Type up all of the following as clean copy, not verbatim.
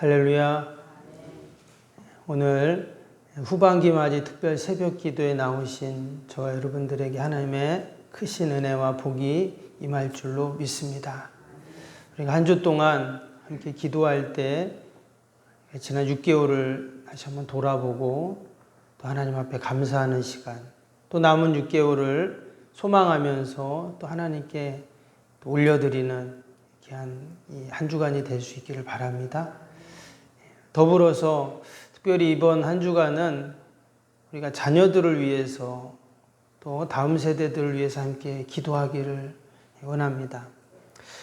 할렐루야. 오늘 후반기 맞이 특별 새벽 기도에 나오신 저와 여러분들에게 하나님의 크신 은혜와 복이 임할 줄로 믿습니다. 우리가 한 주 동안 함께 기도할 때 지난 6개월을 다시 한번 돌아보고 또 하나님 앞에 감사하는 시간, 또 남은 6개월을 소망하면서 또 하나님께 또 올려드리는 한 주간이 될 수 있기를 바랍니다. 더불어서 특별히 이번 한 주간은 우리가 자녀들을 위해서 또 다음 세대들을 위해서 함께 기도하기를 원합니다.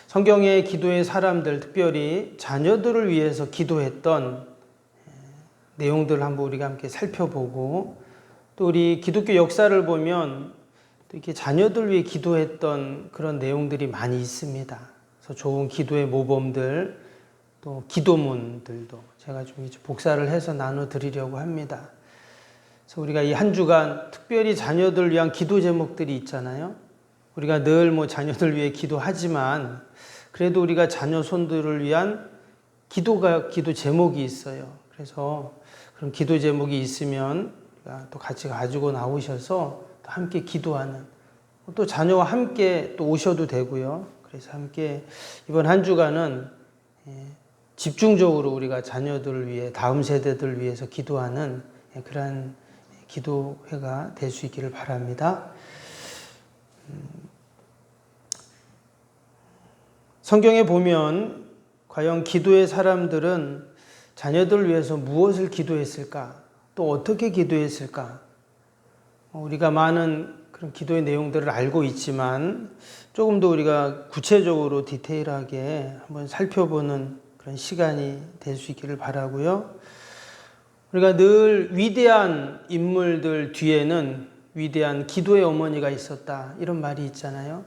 성경의 기도의 사람들, 특별히 자녀들을 위해서 기도했던 내용들을 한번 우리가 함께 살펴보고, 또 우리 기독교 역사를 보면 또 이렇게 자녀들 위해 기도했던 그런 내용들이 많이 있습니다. 그래서 좋은 기도의 모범들, 또 기도문들도 제가 좀 복사를 해서 나눠 드리려고 합니다. 그래서 우리가 이 한 주간 특별히 자녀들 위한 기도 제목들이 있잖아요. 우리가 늘 자녀들 위해 기도하지만 그래도 우리가 자녀 손들을 위한 기도 제목이 있어요. 그래서 그런 기도 제목이 있으면 우리가 또 같이 가지고 나오셔서 또 함께 기도하는, 또 자녀와 함께 또 오셔도 되고요. 그래서 함께 이번 한 주간은 집중적으로 우리가 자녀들을 위해, 다음 세대들을 위해서 기도하는 그러한 기도회가 될 수 있기를 바랍니다. 성경에 보면 과연 기도의 사람들은 자녀들을 위해서 무엇을 기도했을까? 또 어떻게 기도했을까? 우리가 많은 그런 기도의 내용들을 알고 있지만 조금 더 우리가 구체적으로 디테일하게 한번 살펴보는 그런 시간이 될 수 있기를 바라고요. 우리가 늘 위대한 인물들 뒤에는 위대한 기도의 어머니가 있었다, 이런 말이 있잖아요.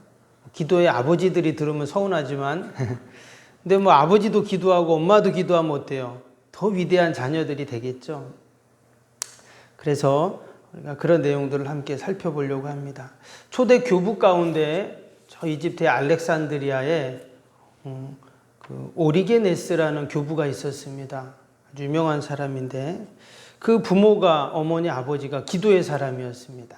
기도의 아버지들이 들으면 서운하지만 근데 아버지도 기도하고 엄마도 기도하면 어때요? 더 위대한 자녀들이 되겠죠. 그래서 우리가 그런 내용들을 함께 살펴보려고 합니다. 초대 교부 가운데 저 이집트의 알렉산드리아에 오리게네스라는 교부가 있었습니다. 아주 유명한 사람인데 그 부모가, 어머니, 아버지가 기도의 사람이었습니다.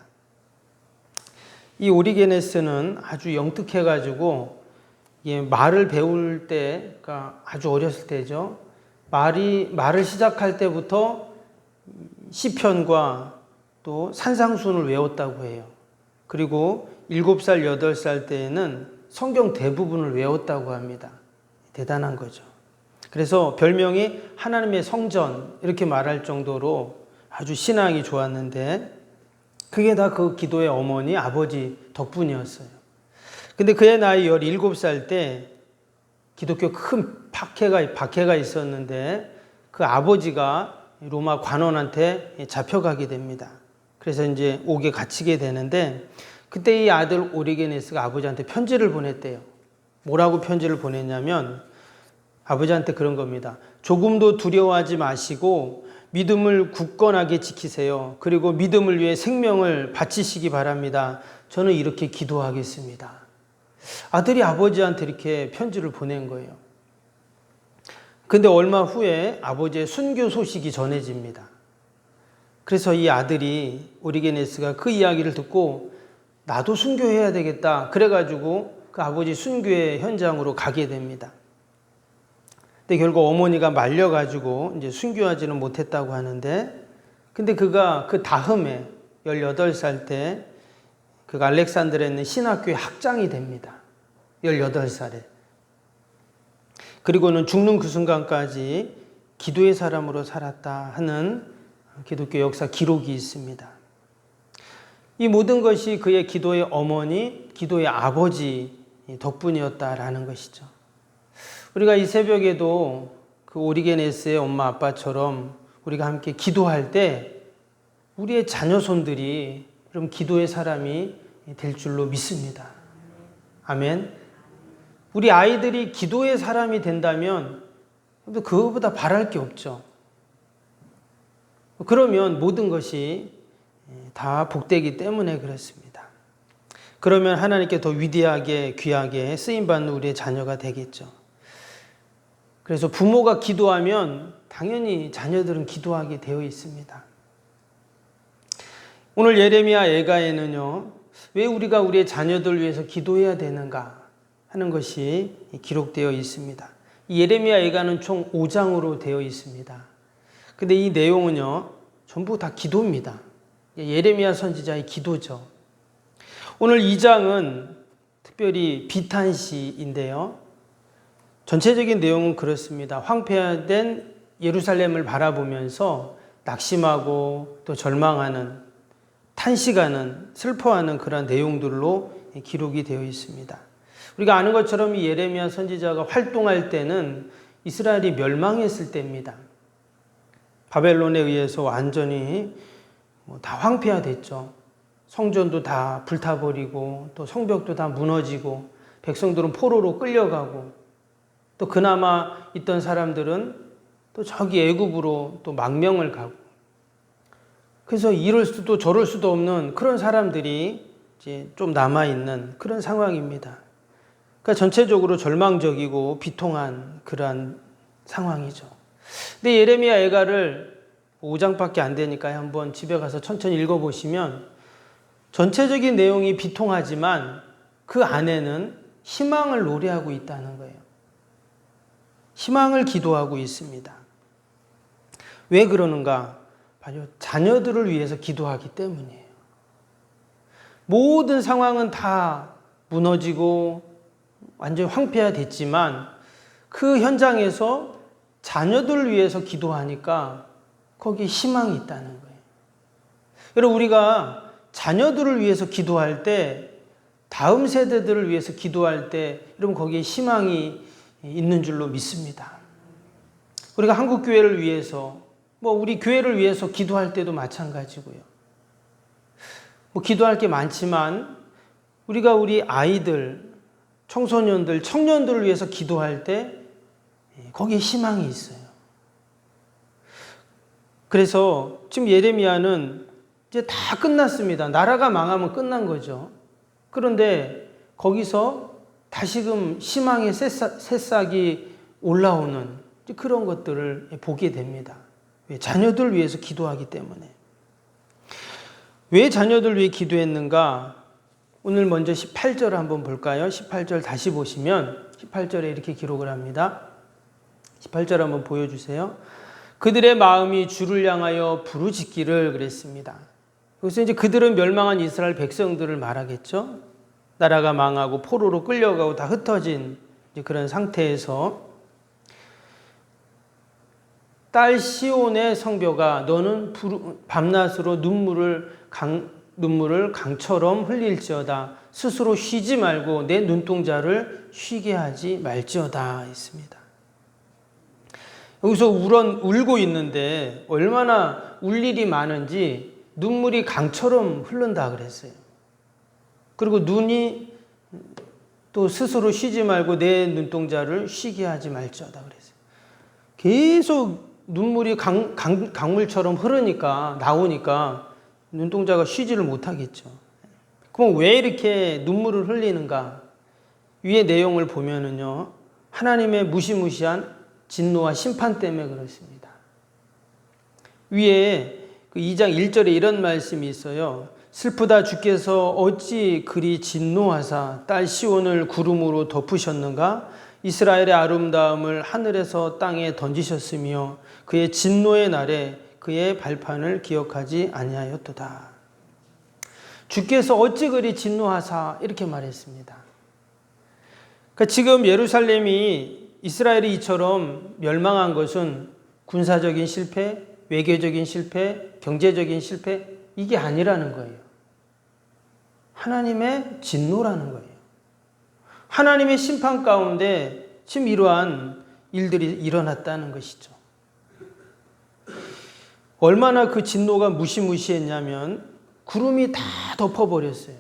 이 오리게네스는 아주 영특해가지고 말을 배울 때가 아주 어렸을 때죠. 말을 시작할 때부터 시편과 또 산상순을 외웠다고 해요. 그리고 7살, 8살 때에는 성경 대부분을 외웠다고 합니다. 대단한 거죠. 그래서 별명이 하나님의 성전, 이렇게 말할 정도로 아주 신앙이 좋았는데 그게 다 그 기도의 어머니, 아버지 덕분이었어요. 근데 그의 나이 17살 때 기독교 큰 박해가 있었는데 그 아버지가 로마 관원한테 잡혀가게 됩니다. 그래서 이제 옥에 갇히게 되는데 그때 이 아들 오리게네스가 아버지한테 편지를 보냈대요. 뭐라고 편지를 보냈냐면 아버지한테 그런 겁니다. 조금도 두려워하지 마시고 믿음을 굳건하게 지키세요. 그리고 믿음을 위해 생명을 바치시기 바랍니다. 저는 이렇게 기도하겠습니다. 아들이 아버지한테 이렇게 편지를 보낸 거예요. 근데 얼마 후에 아버지의 순교 소식이 전해집니다. 그래서 이 아들이, 오리게네스가 그 이야기를 듣고 나도 순교해야 되겠다, 그래가지고 그 아버지 순교의 현장으로 가게 됩니다. 근데 결국 어머니가 말려가지고 이제 순교하지는 못했다고 하는데, 근데 그가 그 다음에 18살 때 그 알렉산드리아에 있는 신학교의 학장이 됩니다. 18살에. 그리고는 죽는 그 순간까지 기도의 사람으로 살았다 하는 기독교 역사 기록이 있습니다. 이 모든 것이 그의 기도의 어머니, 기도의 아버지 덕분이었다라는 것이죠. 우리가 이 새벽에도 그 오리게네스의 엄마 아빠처럼 우리가 함께 기도할 때 우리의 자녀손들이 그럼 기도의 사람이 될 줄로 믿습니다. 아멘. 우리 아이들이 기도의 사람이 된다면 그거보다 바랄 게 없죠. 그러면 모든 것이 다 복되기 때문에 그렇습니다. 그러면 하나님께 더 위대하게, 귀하게 쓰임받는 우리의 자녀가 되겠죠. 그래서 부모가 기도하면 당연히 자녀들은 기도하게 되어 있습니다. 오늘 예레미야 애가에는요, 왜 우리가 우리의 자녀들 위해서 기도해야 되는가 하는 것이 기록되어 있습니다. 이 예레미야 애가는 총 5장으로 되어 있습니다. 근데 이 내용은요, 전부 다 기도입니다. 예레미야 선지자의 기도죠. 오늘 2장은 특별히 비탄시인데요. 전체적인 내용은 그렇습니다. 황폐화된 예루살렘을 바라보면서 낙심하고 또 절망하는, 탄식하는, 슬퍼하는 그런 내용들로 기록이 되어 있습니다. 우리가 아는 것처럼 이 예레미야 선지자가 활동할 때는 이스라엘이 멸망했을 때입니다. 바벨론에 의해서 완전히 다 황폐화됐죠. 성전도 다 불타버리고 또 성벽도 다 무너지고 백성들은 포로로 끌려가고 또 그나마 있던 사람들은 또 저기 애굽으로 또 망명을 가고, 그래서 이럴 수도 저럴 수도 없는 그런 사람들이 이제 좀 남아있는 그런 상황입니다. 그러니까 전체적으로 절망적이고 비통한 그러한 상황이죠. 근데 예레미야 애가를 5장밖에 안 되니까 한번 집에 가서 천천히 읽어보시면 전체적인 내용이 비통하지만 그 안에는 희망을 노래하고 있다는 거예요. 희망을 기도하고 있습니다. 왜 그러는가? 바로 자녀들을 위해서 기도하기 때문이에요. 모든 상황은 다 무너지고 완전히 황폐화됐지만 그 현장에서 자녀들을 위해서 기도하니까 거기에 희망이 있다는 거예요. 여러분, 우리가 자녀들을 위해서 기도할 때, 다음 세대들을 위해서 기도할 때, 여러분 거기에 희망이 있는 줄로 믿습니다. 우리가 한국 교회를 위해서, 우리 교회를 위해서 기도할 때도 마찬가지고요. 기도할 게 많지만 우리가 우리 아이들, 청소년들, 청년들을 위해서 기도할 때 거기에 희망이 있어요. 그래서 지금 예레미야는 이제 다 끝났습니다. 나라가 망하면 끝난 거죠. 그런데 거기서 다시금 희망의 새싹이 올라오는 그런 것들을 보게 됩니다. 왜? 자녀들 위해서 기도하기 때문에. 왜 자녀들 위해 기도했는가? 오늘 먼저 18절 한번 볼까요? 18절 다시 보시면 18절에 이렇게 기록을 합니다. 18절 한번 보여주세요. 그들의 마음이 주를 향하여 부르짖기를 그랬습니다. 여기서 이제 그들은 멸망한 이스라엘 백성들을 말하겠죠. 나라가 망하고 포로로 끌려가고 다 흩어진 그런 상태에서 딸 시온의 성벽아, 너는 밤낮으로 눈물을 강처럼 흘릴지어다. 스스로 쉬지 말고 내 눈동자를 쉬게 하지 말지어다 했습니다. 여기서 울고 있는데 얼마나 울 일이 많은지 눈물이 강처럼 흐른다 그랬어요. 그리고 눈이 또 스스로 쉬지 말고 내 눈동자를 쉬게 하지 말지어다 그랬어요. 계속 눈물이 강물처럼 흐르니까, 나오니까 눈동자가 쉬지를 못하겠죠. 그럼 왜 이렇게 눈물을 흘리는가? 위의 내용을 보면은요, 하나님의 무시무시한 진노와 심판 때문에 그렇습니다. 위에 그 2장 1절에 이런 말씀이 있어요. 슬프다 주께서 어찌 그리 진노하사 딸 시온을 구름으로 덮으셨는가? 이스라엘의 아름다움을 하늘에서 땅에 던지셨으며 그의 진노의 날에 그의 발판을 기억하지 아니하였도다. 주께서 어찌 그리 진노하사 이렇게 말했습니다. 그러니까 지금 예루살렘이 이스라엘이 이처럼 멸망한 것은 군사적인 실패, 외교적인 실패, 경제적인 실패, 이게 아니라는 거예요. 하나님의 진노라는 거예요. 하나님의 심판 가운데 지금 이러한 일들이 일어났다는 것이죠. 얼마나 그 진노가 무시무시했냐면 구름이 다 덮어버렸어요.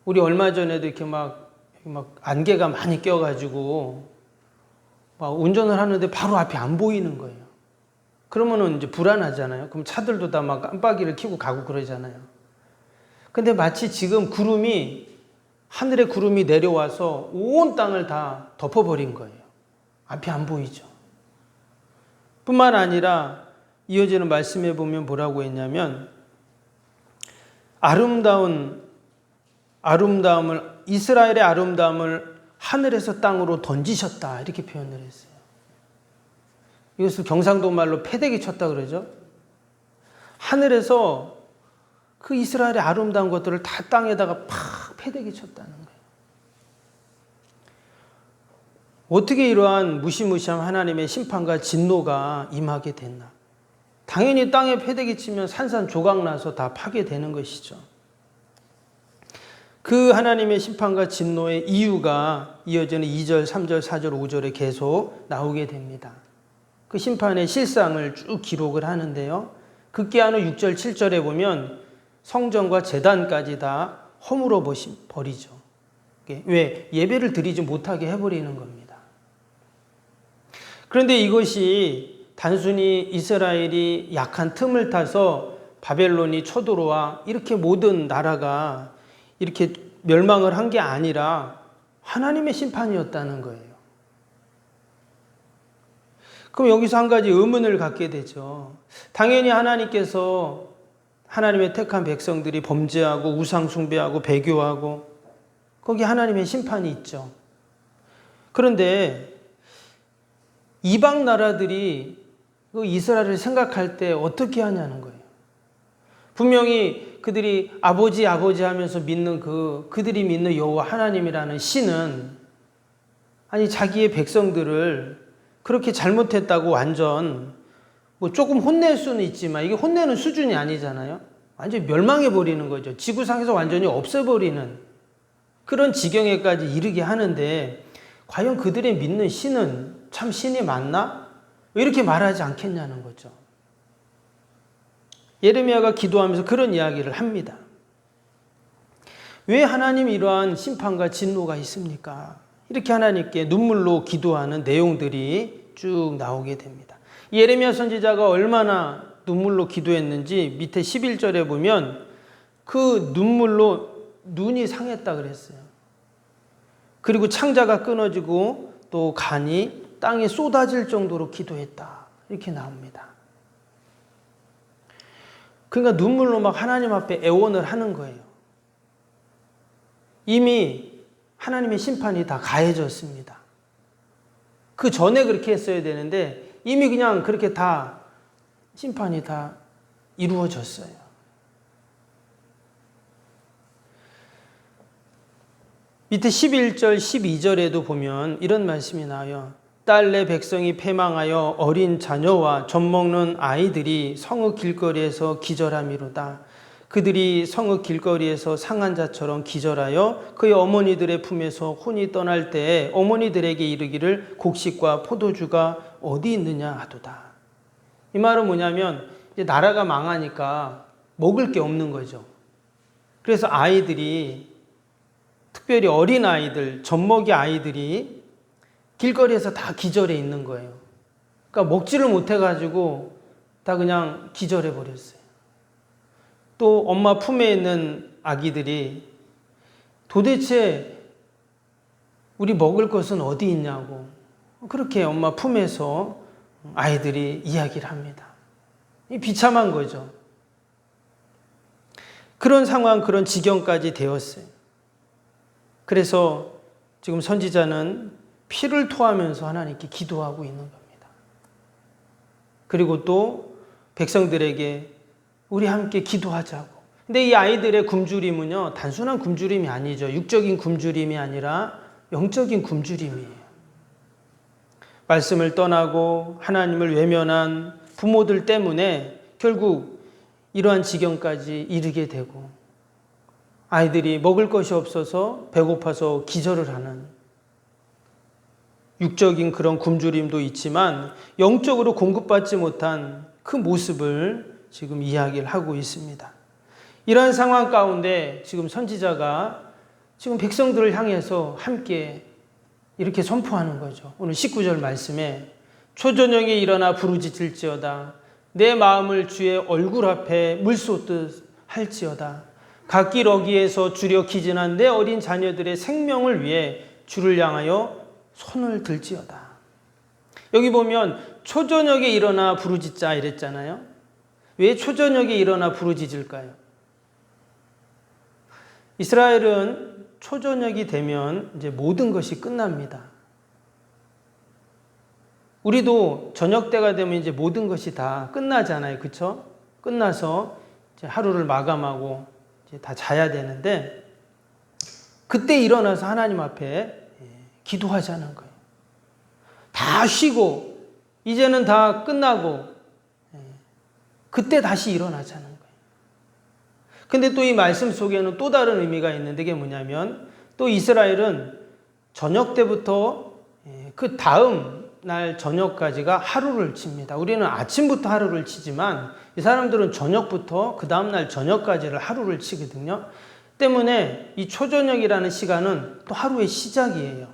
우리 얼마 전에도 이렇게 막 안개가 많이 껴가지고 막 운전을 하는데 바로 앞이 안 보이는 거예요. 그러면은 이제 불안하잖아요. 그럼 차들도 다 막 깜빡이를 켜고 가고 그러잖아요. 근데 마치 지금 하늘에 구름이 내려와서 온 땅을 다 덮어버린 거예요. 앞이 안 보이죠. 뿐만 아니라 이어지는 말씀에 보면 뭐라고 했냐면 이스라엘의 아름다움을 하늘에서 땅으로 던지셨다 이렇게 표현을 했어요. 이것을 경상도 말로 패대기 쳤다 그러죠. 하늘에서 그 이스라엘의 아름다운 것들을 다 땅에다가 팍 패대기 쳤다는 거예요. 어떻게 이러한 무시무시한 하나님의 심판과 진노가 임하게 됐나? 당연히 땅에 패대기 치면 산산조각 나서 다 파괴되는 것이죠. 그 하나님의 심판과 진노의 이유가 이어지는 2절, 3절, 4절, 5절에 계속 나오게 됩니다. 그 심판의 실상을 쭉 기록을 하는데요. 급기야는 6절, 7절에 보면 성전과 제단까지 다 허물어 버리죠. 왜? 예배를 드리지 못하게 해버리는 겁니다. 그런데 이것이 단순히 이스라엘이 약한 틈을 타서 바벨론이 쳐들어와 이렇게 모든 나라가 이렇게 멸망을 한 게 아니라 하나님의 심판이었다는 거예요. 그럼 여기서 한 가지 의문을 갖게 되죠. 당연히 하나님께서 하나님의 택한 백성들이 범죄하고 우상 숭배하고 배교하고 거기 하나님의 심판이 있죠. 그런데 이방 나라들이 그 이스라엘을 생각할 때 어떻게 하냐는 거예요. 분명히 그들이 아버지 하면서 믿는 그들이 믿는 여호와 하나님이라는 신은 아니 자기의 백성들을 그렇게 잘못했다고 완전 뭐 조금 혼낼 수는 있지만 이게 혼내는 수준이 아니잖아요. 완전히 멸망해 버리는 거죠. 지구상에서 완전히 없애버리는 그런 지경에까지 이르게 하는데 과연 그들의 믿는 신은 참 신이 맞나? 왜 이렇게 말하지 않겠냐는 거죠. 예레미야가 기도하면서 그런 이야기를 합니다. 왜 하나님 이러한 심판과 진노가 있습니까? 이렇게 하나님께 눈물로 기도하는 내용들이 쭉 나오게 됩니다. 예레미야 선지자가 얼마나 눈물로 기도했는지 밑에 11절에 보면 그 눈물로 눈이 상했다 그랬어요. 그리고 창자가 끊어지고 또 간이 땅에 쏟아질 정도로 기도했다. 이렇게 나옵니다. 그러니까 눈물로 막 하나님 앞에 애원을 하는 거예요. 이미 하나님의 심판이 다 가해졌습니다. 그 전에 그렇게 했어야 되는데 이미 그냥 그렇게 다 심판이 다 이루어졌어요. 밑에 11절, 12절에도 보면 이런 말씀이 나와요. 딸 내 백성이 패망하여 어린 자녀와 젖먹는 아이들이 성읍 길거리에서 기절함이로다. 그들이 성읍 길거리에서 상한 자처럼 기절하여 그의 어머니들의 품에서 혼이 떠날 때에 어머니들에게 이르기를 곡식과 포도주가 어디 있느냐 하도다. 이 말은 뭐냐면 이제 나라가 망하니까 먹을 게 없는 거죠. 그래서 아이들이 특별히 어린 아이들, 젖먹이 아이들이 길거리에서 다 기절해 있는 거예요. 그러니까 먹지를 못해가지고 다 그냥 기절해 버렸어요. 또 엄마 품에 있는 아기들이 도대체 우리 먹을 것은 어디 있냐고 그렇게 엄마 품에서 아이들이 이야기를 합니다. 비참한 거죠. 그런 상황, 그런 지경까지 되었어요. 그래서 지금 선지자는 피를 토하면서 하나님께 기도하고 있는 겁니다. 그리고 또 백성들에게 우리 함께 기도하자고. 근데 이 아이들의 굶주림은요, 단순한 굶주림이 아니죠. 육적인 굶주림이 아니라 영적인 굶주림이에요. 말씀을 떠나고 하나님을 외면한 부모들 때문에 결국 이러한 지경까지 이르게 되고 아이들이 먹을 것이 없어서 배고파서 기절을 하는 육적인 그런 굶주림도 있지만 영적으로 공급받지 못한 그 모습을 지금 이야기를 하고 있습니다. 이러한 상황 가운데 지금 선지자가 지금 백성들을 향해서 함께 이렇게 선포하는 거죠. 오늘 19절 말씀에 초저녁에 일어나 부르짖을지어다 내 마음을 주의 얼굴 앞에 물쏟듯 할지어다 갓 길 어귀에서 주려 기진한 내 어린 자녀들의 생명을 위해 주를 향하여 손을 들지어다. 여기 보면 초저녁에 일어나 부르짖자 이랬잖아요. 왜 초저녁에 일어나 부르짖을까요? 이스라엘은 초저녁이 되면 이제 모든 것이 끝납니다. 우리도 저녁 때가 되면 이제 모든 것이 다 끝나잖아요. 그렇죠? 끝나서 이제 하루를 마감하고 이제 다 자야 되는데 그때 일어나서 하나님 앞에 기도하자는 거예요. 다 쉬고 이제는 다 끝나고 그때 다시 일어나자는 거예요. 근데 또 이 말씀 속에는 또 다른 의미가 있는데 그게 뭐냐면 또 이스라엘은 저녁 때부터 그 다음 날 저녁까지가 하루를 칩니다. 우리는 아침부터 하루를 치지만 이 사람들은 저녁부터 그 다음 날 저녁까지를 하루를 치거든요. 때문에 이 초저녁이라는 시간은 또 하루의 시작이에요.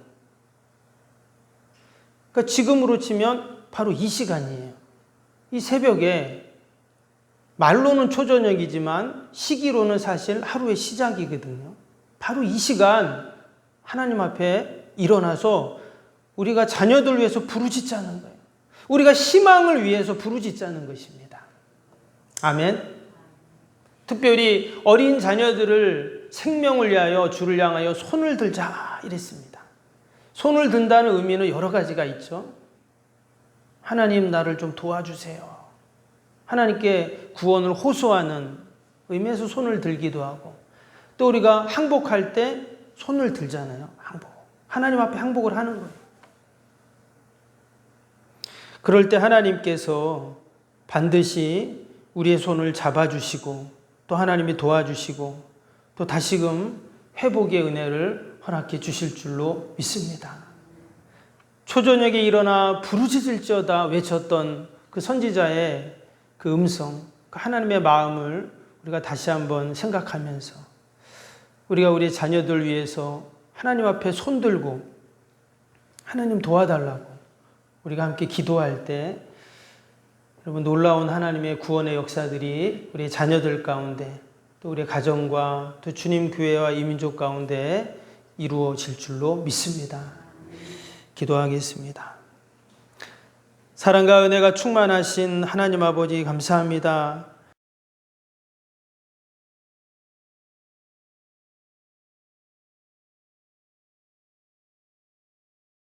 그러니까 지금으로 치면 바로 이 시간이에요. 이 새벽에 말로는 초저녁이지만 시기로는 사실 하루의 시작이거든요. 바로 이 시간 하나님 앞에 일어나서 우리가 자녀들 위해서 부르짖자는 거예요. 우리가 희망을 위해서 부르짖자는 것입니다. 아멘. 특별히 어린 자녀들을 생명을 위하여 주를 향하여 손을 들자 이랬습니다. 손을 든다는 의미는 여러 가지가 있죠. 하나님 나를 좀 도와주세요. 하나님께 구원을 호소하는 의미에서 손을 들기도 하고 또 우리가 항복할 때 손을 들잖아요. 항복. 하나님 앞에 항복을 하는 거예요. 그럴 때 하나님께서 반드시 우리의 손을 잡아주시고 또 하나님이 도와주시고 또 다시금 회복의 은혜를 허락해 주실 줄로 믿습니다. 초저녁에 일어나 부르짖을지어다 외쳤던 그 선지자의 그 음성, 그 하나님의 마음을 우리가 다시 한번 생각하면서 우리가 우리 자녀들 위해서 하나님 앞에 손들고 하나님 도와달라고 우리가 함께 기도할 때 여러분 놀라운 하나님의 구원의 역사들이 우리 자녀들 가운데 또 우리 가정과 또 주님 교회와 이민족 가운데 이루어질 줄로 믿습니다. 기도하겠습니다. 사랑과 은혜가 충만하신 하나님 아버지 감사합니다.